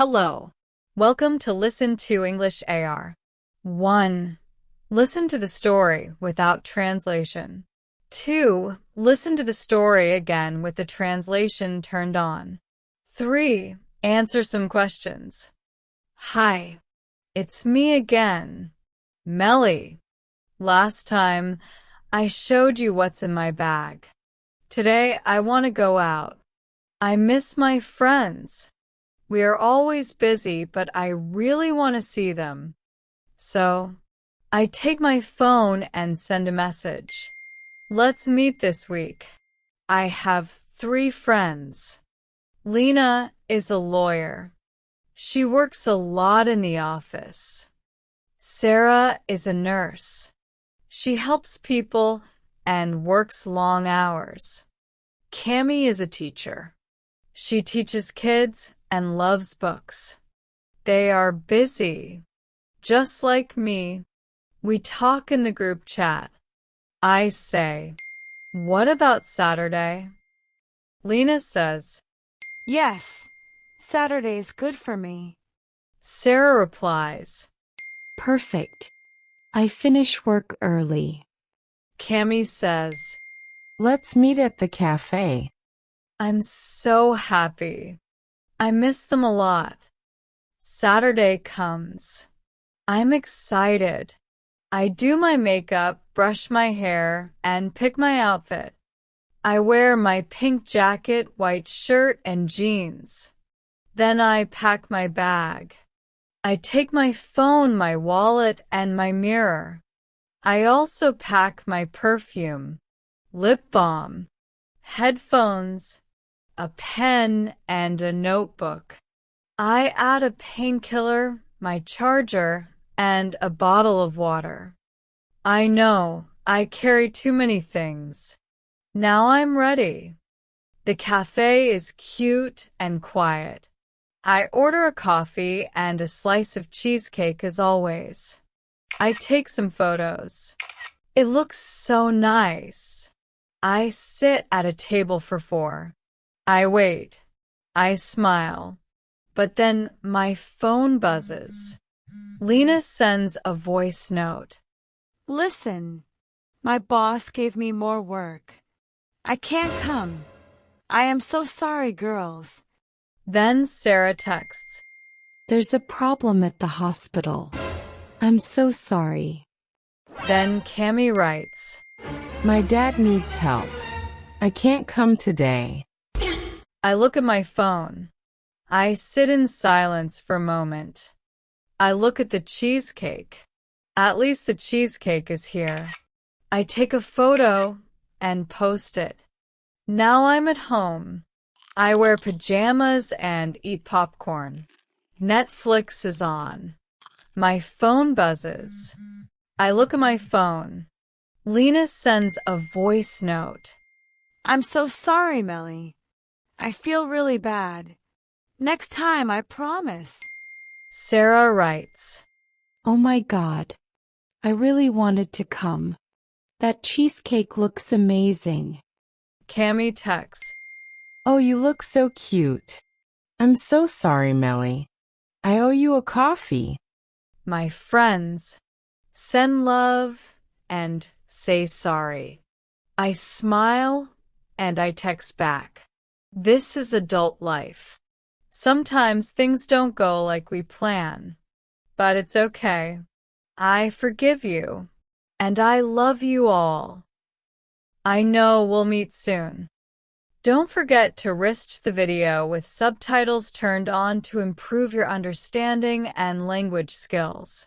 Hello. Welcome to Listen to English AR. 1. Listen to the story without translation. 2. Listen to the story again with the translation turned on. 3. Answer some questions. Hi. It's me again. Melly. Last time, I showed you what's in my bag. Today, I want to go out. I miss my friends. We are always busy, but I really want to see them. So, I take my phone and send a message. Let's meet this week. I have 3 friends. Lena is a lawyer. She works a lot in the office. Sarah is a nurse. She helps people and works long hours. Cammie is a teacher. She teaches kids and loves books. They are busy. Just like me, we talk in the group chat. I say, "What about Saturday?" Lena says, "Yes, Saturday is good for me." Sarah replies, "Perfect. I finish work early." Cammie says, "Let's meet at the cafe." "I'm so happy. I miss them a lot." Saturday comes. I'm excited. I do my makeup, brush my hair, and pick my outfit. I wear my pink jacket, white shirt, and jeans. Then I pack my bag. I take my phone, my wallet, and my mirror. I also pack my perfume, lip balm, headphones, a pen, and a notebook. I add a painkiller, my charger, and a bottle of water. I know, I carry too many things. Now I'm ready. The cafe is cute and quiet. I order a coffee and a slice of cheesecake as always. I take some photos. It looks so nice. I sit at a table for 4. I wait. I smile. But then my phone buzzes. Lena sends a voice note. "Listen, my boss gave me more work. I can't come. I am so sorry, girls." Then Sarah texts. "There's a problem at the hospital. I'm so sorry." Then Cammie writes, "My dad needs help. I can't come today." I look at my phone. I sit in silence for a moment. I look at the cheesecake. At least the cheesecake is here. I take a photo and post it. Now I'm at home. I wear pajamas and eat popcorn. Netflix is on. My phone buzzes. I look at my phone. Lena sends a voice note. "I'm so sorry, Melly. I feel really bad. Next time, I promise." Sarah writes, "Oh my God. I really wanted to come. That cheesecake looks amazing." Cammie texts, "Oh, you look so cute. I'm so sorry, Melly. I owe you a coffee." my friends send love and say sorry. I smile and I text back. This is adult life. Sometimes things don't go like we plan, but it's okay. I forgive you, and I love you all. I know we'll meet soon. Don't forget to wrist the video with subtitles turned on to improve your understanding and language skills.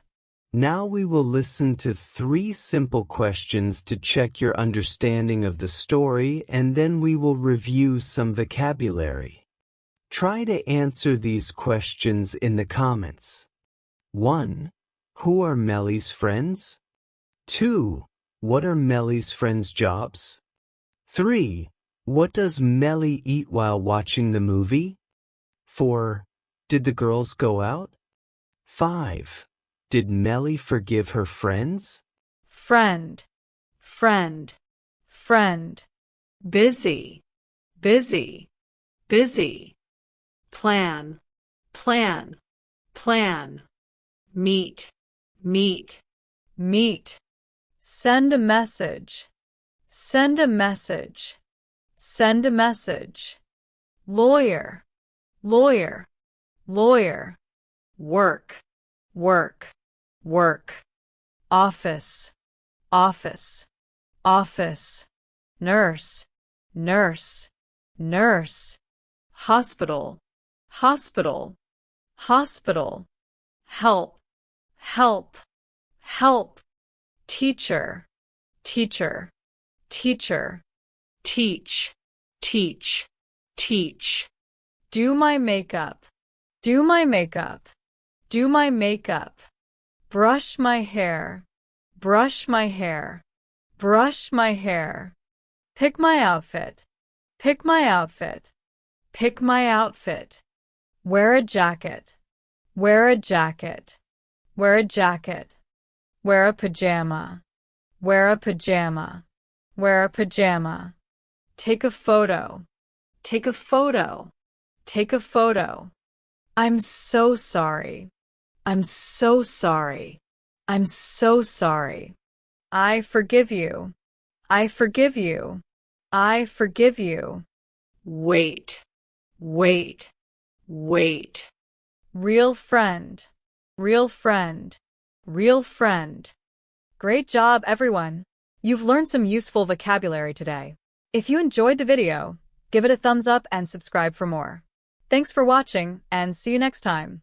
Now we will listen to 3 simple questions to check your understanding of the story, and then we will review some vocabulary. Try to answer these questions in the comments. 1. Who are Melly's friends? 2. What are Melly's friends' jobs? 3. What does Melly eat while watching the movie? 4. Did the girls go out? 5. Did Melly forgive her friends? Friend, friend, friend. Busy, busy, busy. Plan, plan, plan, meet, meet, meet. Send a message, send a message, send a message. Lawyer, lawyer, lawyer. Work, work, work. Office, office, office. Nurse, nurse, nurse. Hospital, hospital, hospital. Help, help, help. Teacher, teacher, teacher. teach, teach, teach. Do my makeup, do my makeup, do my makeup. Brush my hair, brush my hair, brush my hair. Pick my outfit, pick my outfit, pick my outfit. Wear a jacket, wear a jacket, wear a jacket. Wear a pajama, wear a pajama, wear a pajama. Take a photo, take a photo, take a photo. I'm so sorry, I'm so sorry, I'm so sorry. I forgive you, I forgive you, I forgive you. Wait, wait, wait. Real friend, real friend, real friend. Great job, everyone! You've learned some useful vocabulary today. If you enjoyed the video, give it a thumbs up and subscribe for more. Thanks for watching, and see you next time.